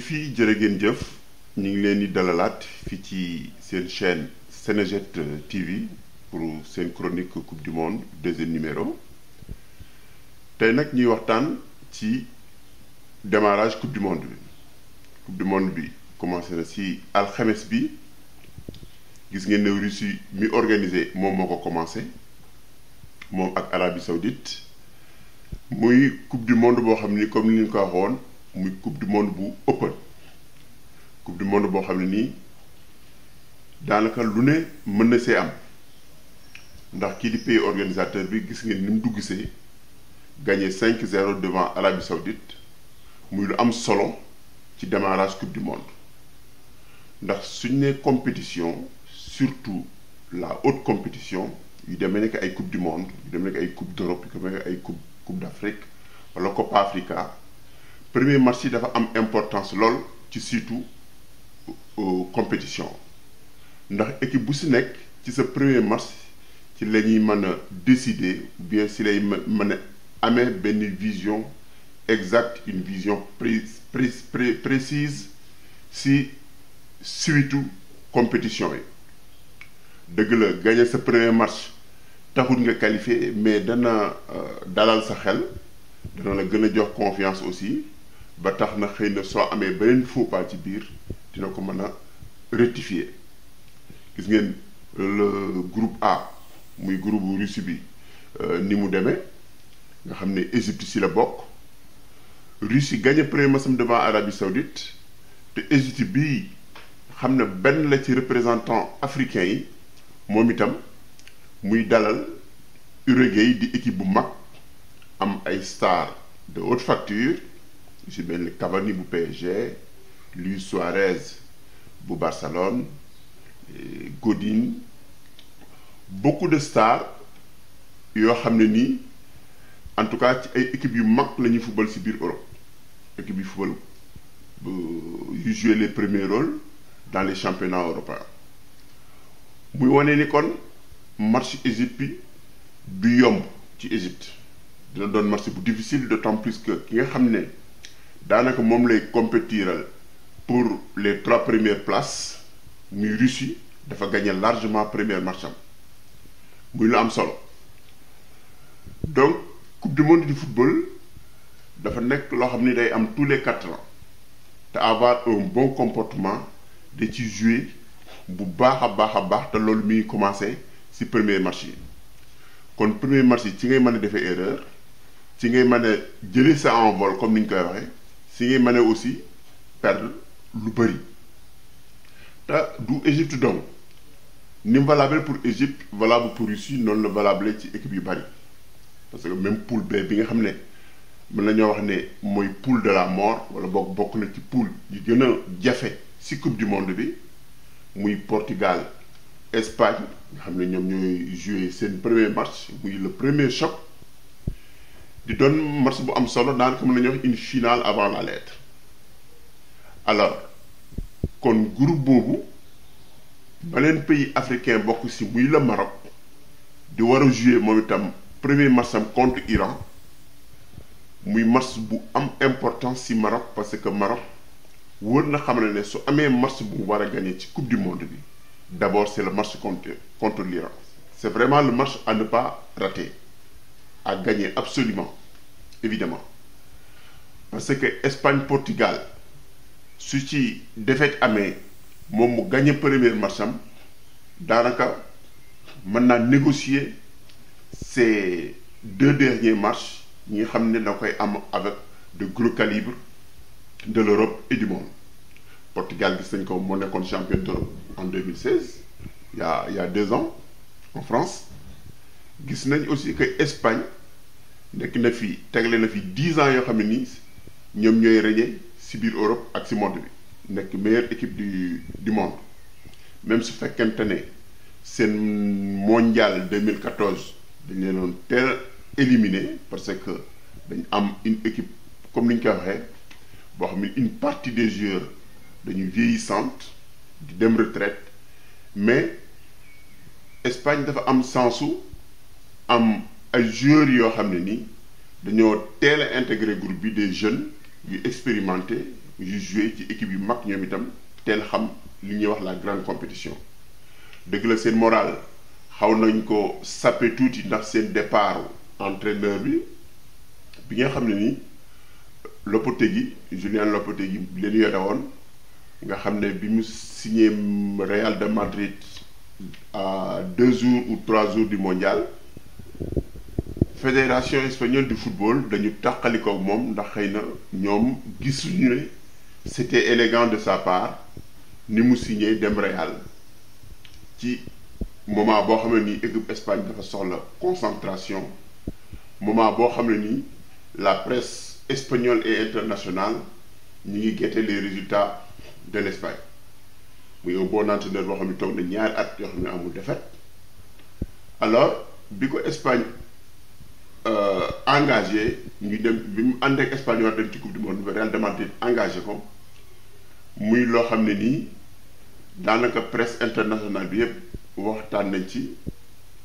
téléspectatrices yi jërë ngeen jëf ñu ngi leen di dalalaat fii ci seen chaîne Senejet TV pour seen chronique coupe du monde deuxième numéro tey nag ñuy waxtaan ci démarrage coupe du monde bi commencé na ci alxames bi gis ngeen ne Russie mi organisé moom moo ko commencé moom ak Arabie Saoudite muy coupe du monde boo xam ni comme ni ñu ko waxoon muy coupe du monde bu open coupe du monde boo xam ne nii daanaka lu ne mën na see am ndax kii di pays organisateur bi gis ngeen ni mu dugg see gagné 5-0 devant Arabie Saoudite muy lu am solo ci démarrage coupe du monde ndax suñ ne compétition surtout la haute compétition yu demee nekk ay coupe du monde yu demee nekk ay coupe d'Europe yu demee nekk ay coupe d'Afrique wala Copa Africa premier match yi dafa am importance lool ci surtout compétition ndax équipe bu si nekk ci sa premier match ci la ñuy mën a décider bien si lay mën a amee benn vision exacte une vision précise si suitu compétition yi dëgg la gagner sa premier match taxul nga qualifié mais dana dalal sa xel dana la gën a jox confiance aussi ba tax na xëy na soo amee beneen faux pas ci biir dina ko mën a rectifier gis ngeen le groupe A muy groupe Russie bi ni mu demee nga xam ne Égypte si la bokk Russie gagné premier match devant Arabie Saoudite te Égypte bii xam ne benn la ci représentant africain yi moom itam muy dalal Uruguay di équipe bu mag am ay stars de haute facture si benn Cavani bu PSG Luis Suarez bu Barcelone Godin beaucoup de stars yoo xam ne nii en tout cas ci ay équipes yu mag la ñuy football si biir Europe équipe yu football yu jouer les premiers rôles dans les championnats européens muy wane ni kon match Égypte bi du yomb ci Égypte dina doon match bu difficile d'autant plus que ki nga xam ne daanaka moom lay compétiral pour les 3 premières places muy Russie dafa gagné largement premier match am muy lu am solo donc coupe du monde du football dafa nekk loo xam ni day am tous les 4 ans te avoir un bon comportement da ci jouer bu baax a baax te loolu mi ngi commencé ci premier match yi kon premier match yi ci ngay mën a defee erreur ci ngay mën a jëlee sa envol comme ni ñu koy waxee ci ngay mën a aussi perdre lu bëri te du Égypte donc ni mu valable pour Égypte valable pour Russie noonu la valable ci équipe yu bëri parce que même poule B bi nga xam ne mën nañoo wax ne mooy poule de la mort wala bokk na ci poule yi gën a jafe ci coupe du monde bi muy Portugal Espagne nga xam ne ñoom ñooy jouer seen premier match muy le premier choc di doon match bu am solo daanaka mën nañu wax une finale avant la lettre alors kon groupe boobu beneen pays africain bokk ci muy le Maroc di war a jouer moom itam premier match am contre Iran muy match bu am importance ci Maroc parce que Maroc wóor na xam ne su amee match bu war a gagner ci coupe du monde bi d'abord c'est le match contre l'Iran c'est vraiment le match à ne pas rater à gagner absolument évidemment parce que Espagne-Portugal su ci défaite amee moom mu gagner premier match am daanaka mën naa négocier ces 2 derniers matchs ñi nga xam ne da koy am avec de gros calibres de l'Europe et du monde Portugal gis nañ ko moo nekkoon champion d'Europe en 2016 il y a 2 ans en France gis nañ aussi que Espagne nekk na fi tegle na fi 10 ans yoo xam ne nii ñoom ñooy régner ci biir Europe ak ci monde bi nekk meilleure équipe du monde même su fekkente ne seen mondial 2014 dañ leen doon teel éliminé parce que dañ am une équipe comme ni ñu koy waxee boo xam ne une partie des joueurs dañuy vieillissante di dem retraite mais Espagne dafa am sensu am ay joueurs yoo xam ne nii dañoo teel a intégré groupe bi des jeunes yu expérimenté yu joué ci équipe yu mag ñoom itam teel xam li ñuy wax la grande compétition dëgg la seen moral xaw nañ ko sappe tuuti ndax seen départ entraîneur bi nga xam ne ni Lopetegui Julian Lopetegui bi leen yore woon nga xam ne bi mu signé Real de Madrid à 2 jours ou 3 jours du mondial fédération espagnole du football dañu tàqali ko moom ndax xëy na ñoom gisuñu ne c'était élégant de sa part ni mu signé dem Real ci moment boo xam ne nii équipe Espagne dafa soxla concentration moment boo xam ne nii la presse espagnole et internationale ñi ngi guetter les résultats de l'Espagne muy un bon entraîneur boo xam ne toog na ñaari at yoo xam ne amul défaite alors bi ko Espagne engagé ñu dem bi mu ànd ak Espagne war dem ci coupe du monde Real de Madrid engagé ko muy loo xam ne nii daanaka presse internationale bi yëpp waxtaan nañ ci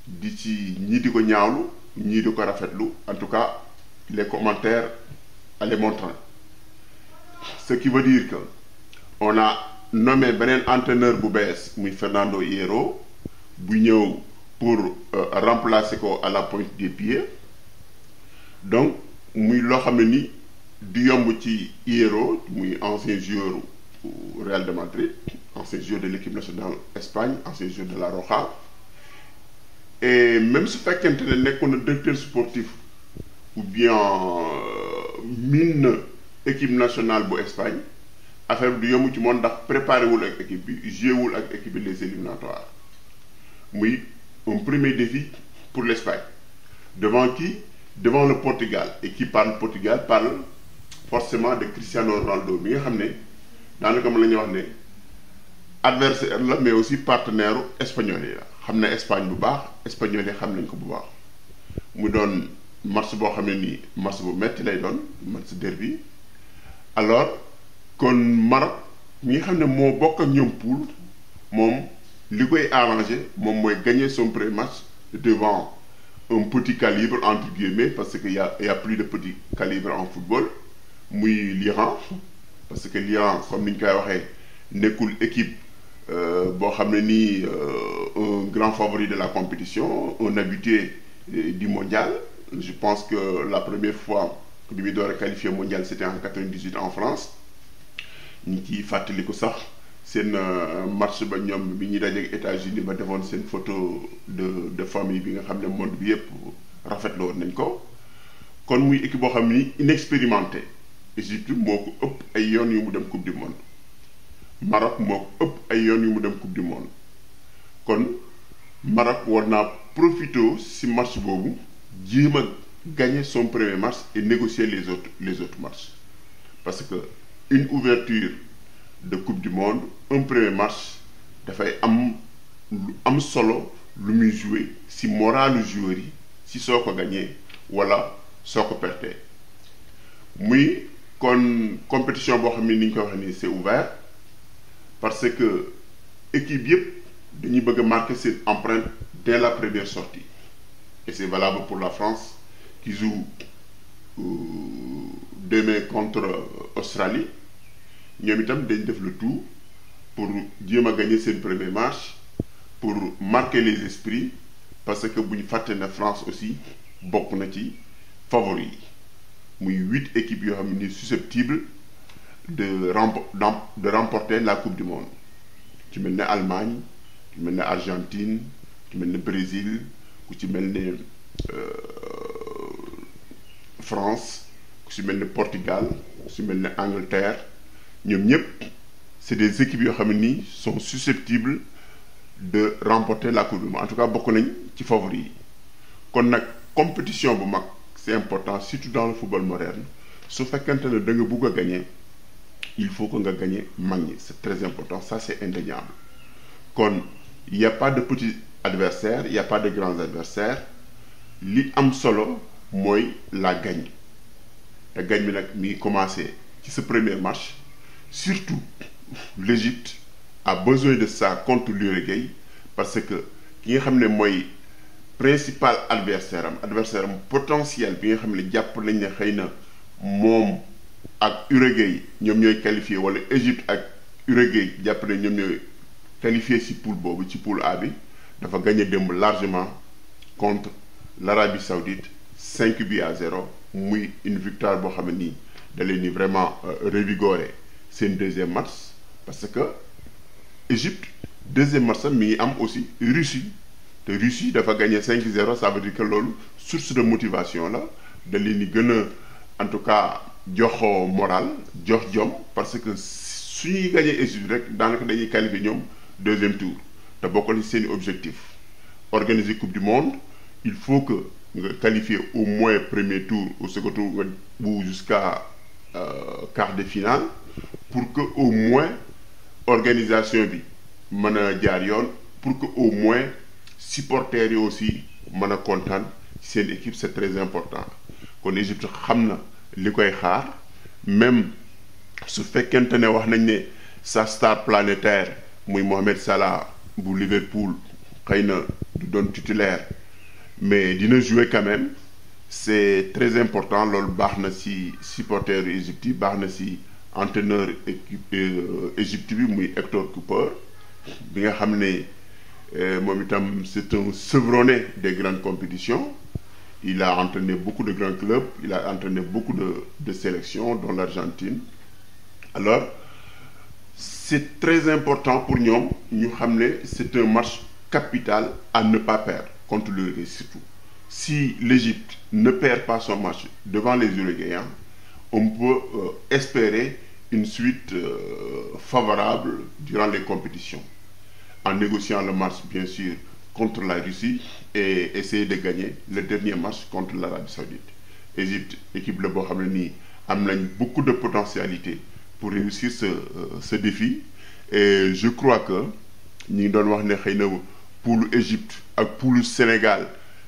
di ci ñii di ko ñaawlu ñii di ko rafetlu en tout cas les commentaires allaient montrant ce qui veut dire que on a nommé beneen entraîneur bu bees muy Fernando Hierro bu ñëw pour remplacer ko à la pointe des pieds donc muy loo xam ne ni du yomb ci Hierro muy ancien joueur Real de Madrid ancien joueur de l'équipe nationale Espagne ancien joueur de la Roja et même su fekkente ne nekkoon na directeur sportif ou bien miin équipe nationale bu Espagne affaire bi du yomb ci moom ndax préparé wul ak équipe bi joué wul ak équipe bi les éliminatoires muy un premier défi pour l'Espagne devant qui? Devant le Portugal et qui parle Portugal parle forcément de Cristiano Ronaldo bi nga xam ne daanaka mën la ñuy wax ne adversaire la mais aussi partenaire espagnol yi la xam ne Espagne bu baax espagnol yi xam nañ ko bu baax mu doon match boo xam ne nii match bu metti lay doon match derby alors kon Maroc mi nga xam ne moo bokk ak ñoom poule moom li koy arrangé moom mooy gagner son premier match devant un petit calibre entre guillemets parce que y a plus de petit calibre en football muy l'Iran parce que l'Iran comme ni ñu koy waxee nekkul équipe boo xam ne nii un grand favori de la compétition un habitué du mondial je pense que la première fois bi mu door a qualifié mondial c'était en 98 en France ñu ngi ciy fàttaliku sax seen match ba ñoom bi ñuy dajeek États-Unis ba defoon seen photo de famille bi nga xam ne monde bi yëpp rafetlu woon nañ ko kon muy équipe boo xam ni inexpérimenté Égypte moo ko ëpp ay yoon yu mu dem coupe du monde Maroc moo ko ëpp ay yoon yu mu dem coupe du monde kon Maroc war naa profité ci match boobu jéem a gagner son premier match et négocier les autres matchs parce que une ouverture de coupe du monde un premier match dafay am lu am solo lu muy jouer ci moralu joueur yi ci soo ko gagné wala soo ko perdee muy kon compétition boo xam ne ni ñu ko waxee nii c'est ouvert parce que équipe yëpp dañuy bëgg a marquer seen empreinte dès la première sortie et c'est valable pour la France qui joue demain contre Australie ñoom itam dañ def le tout pour jéem a gagner seen premier match pour marquer les esprits parce que bu ñu fàtte ne France aussi bokk na ci favori yi muy 8 équipes yoo xam ne susceptibles de remporter la coupe du monde ci mel ne Allemagne ci mel ne Argentine ci mel ne Brésil ku ci mel ne France ku ci mel ne Portugal ku ci mel ne Angleterre ñoom ñëpp c'est des équipes yoo xam ne nii sont susceptibles de remporter la coupe du monde en tout cas bokk nañ ci favori yi kon nag compétition bu mag c'est important surtout dans le football moderne su fekkente ne da nga bugg a gagner il faut que nga gagner mag ñi c'est très important ça c'est indéniable kon il y a pas de petits adversaires il y a pas de grands adversaires li am solo mooy la gagne te gagne bi nag mi ngi commencer ci ce premier match surtout l'Égypte a besoin de ça contre l'Uruguay parce que ki nga xam ne mooy principal adversaire am potentiel bi nga xam ne jàpp nañ ne xëy na moom ak Uruguay ñoom ñooy qualifié wala Égypte ak Uruguay jàpp ne ñoom ñooy qualifié ci poule boobu ci poule A bi dafa gagné démb largement contre l'Arabie Saoudite 5-0 muy une victoire boo xam ne nii da leen ni vraiment revigorer seen deuxième match parce que Égypte deuxième match mi ngi am aussi Russie te Russie dafa gagné 5-0 ça veut dire que loolu source de motivation la da leen ni gën a en tout cas jox moral jox jom parce que su ñuy gagné Égypte rek daanaka dañuy qualifier ñoom deuxième tour te bokkal ci seeni objectif organiser coupe du monde il faut que nga qualifier au moins premier tour au second tour nga bu jusqu'à quart de finale pour que au moins organisation bi mën a jaar yoon pour que au moins supporters yi aussi mën a kontaan ci seen équipe c'est très important kon Égypte xam na li koy xaar même su fekkente ne wax nañ ne sa star planétaire muy Mohamed Salah bu Liverpool xëy na du doon titulaire mais dina jouer quand même c'est très important loolu baax na ci supporters yu Égypte yi baax na ci entraîneur équipe Égypte bi muy Hector Cooper bi nga xam ne moom itam c'est un chevronné des grandes compétitions il a entraîné beaucoup de grands clubs il a entraîné beaucoup de sélections dont l'Argentine alors c'est très important pour ñoom ñu xam ne c'est un match capital à ne pas perdre contre l'Uruguay surtout si l'Égypte ne perd pas son match devant les Uruguayens on peut espérer une suite favorable durant les compétitions en négociant le match bien sûr contre la Russie et essayer de gagner le dernier match contre l'Arabie Saoudite Égypte équipe la boo xam ne nii am nañ beaucoup de potentialité pour réussir ce défi et je crois que ñi ngi doon wax ne xëy na poulu Égypte ak poulu Sénégal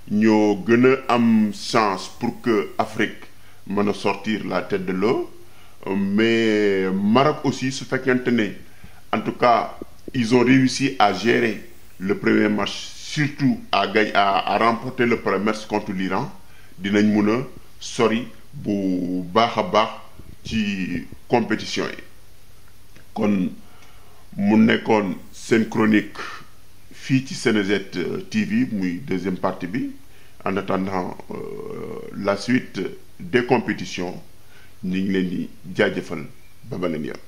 ñoo gën a am chance pour que Afrique mën a sortir la tête de l'eau mais Maroc aussi su fekkente ne en tout cas ils ont réussi à gérer le premier match surtout à gagner à remporter le premier match contre l'Iran dinañ mun a sori bu baax a baax ci compétition yi kon mu nekkoon seen chronique fii ci Senejet TV muy deuxième partie bi en attendant la suite des compétitions ñu ngi leen di jaajëfal ba beneen yoon